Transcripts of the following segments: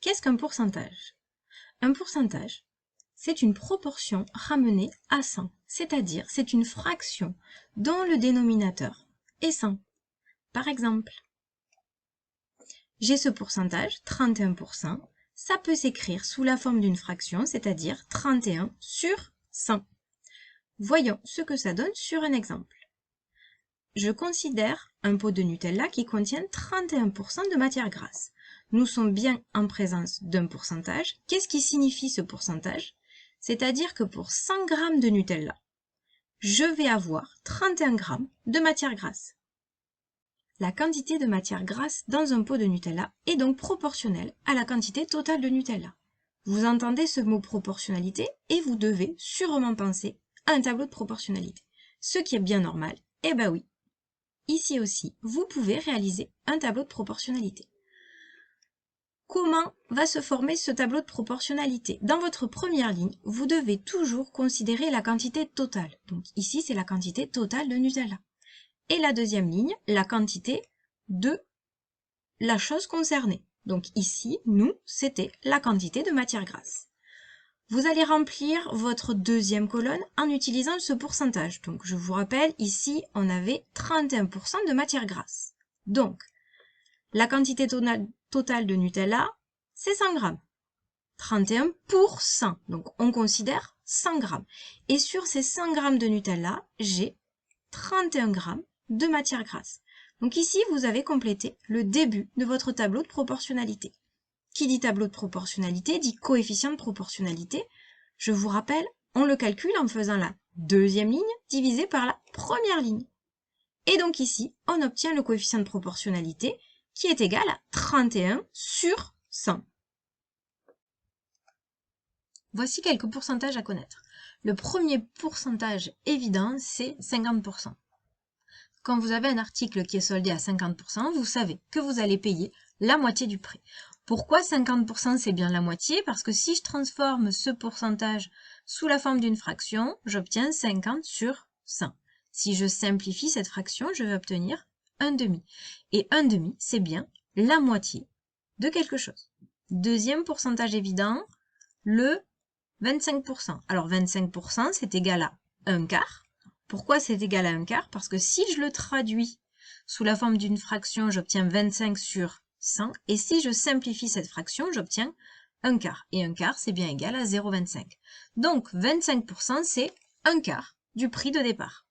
Qu'est-ce qu'un pourcentage? Un pourcentage, c'est une proportion ramenée à 100, c'est-à-dire c'est une fraction dont le dénominateur est 100. Par exemple, j'ai ce pourcentage, 31%, ça peut s'écrire sous la forme d'une fraction, c'est-à-dire 31 sur 100. Voyons ce que ça donne sur un exemple. Je considère un pot de Nutella qui contient 31% de matière grasse. Nous sommes bien en présence d'un pourcentage. Qu'est-ce qui signifie ce pourcentage? C'est-à-dire que pour 100 g de Nutella, je vais avoir 31 g de matière grasse. La quantité de matière grasse dans un pot de Nutella est donc proportionnelle à la quantité totale de Nutella. Vous entendez ce mot proportionnalité et vous devez sûrement penser à un tableau de proportionnalité. Ce qui est bien normal, eh ben oui. Ici aussi, vous pouvez réaliser un tableau de proportionnalité. Comment va se former ce tableau de proportionnalité? Dans votre première ligne, vous devez toujours considérer la quantité totale. Donc ici, c'est la quantité totale de Nutella. Et la deuxième ligne, la quantité de la chose concernée. Donc ici, nous, c'était la quantité de matière grasse. Vous allez remplir votre deuxième colonne en utilisant ce pourcentage. Donc, je vous rappelle, ici, on avait 31% de matière grasse. Donc, la quantité totale de Nutella, c'est 100 g. 31%. Donc, on considère 100 g. Et sur ces 100 g de Nutella, j'ai 31 g de matière grasse. Donc ici, vous avez complété le début de votre tableau de proportionnalité. Qui dit tableau de proportionnalité dit coefficient de proportionnalité. Je vous rappelle, on le calcule en faisant la deuxième ligne divisée par la première ligne. Et donc ici, on obtient le coefficient de proportionnalité qui est égal à 31 sur 100. Voici quelques pourcentages à connaître. Le premier pourcentage évident, c'est 50%. Quand vous avez un article qui est soldé à 50%, vous savez que vous allez payer la moitié du prix. Pourquoi 50% c'est bien la moitié? Parce que si je transforme ce pourcentage sous la forme d'une fraction, j'obtiens 50 sur 100. Si je simplifie cette fraction, je vais obtenir un demi. Et un demi, c'est bien la moitié de quelque chose. Deuxième pourcentage évident, le 25%. Alors 25%, c'est égal à un quart. Pourquoi c'est égal à un quart? Parce que si je le traduis sous la forme d'une fraction, j'obtiens 25 sur 100. Et si je simplifie cette fraction, j'obtiens un quart. Et un quart, c'est bien égal à 0,25. Donc 25%, c'est un quart du prix de départ.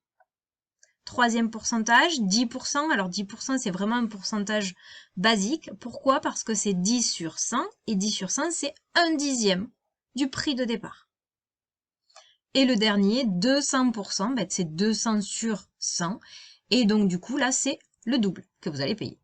Troisième pourcentage, 10%. Alors 10%, c'est vraiment un pourcentage basique. Pourquoi? Parce que c'est 10 sur 100. Et 10 sur 100, c'est un dixième du prix de départ. Et le dernier, 200%, c'est 200 sur 100. Et donc, du coup, là, c'est le double que vous allez payer.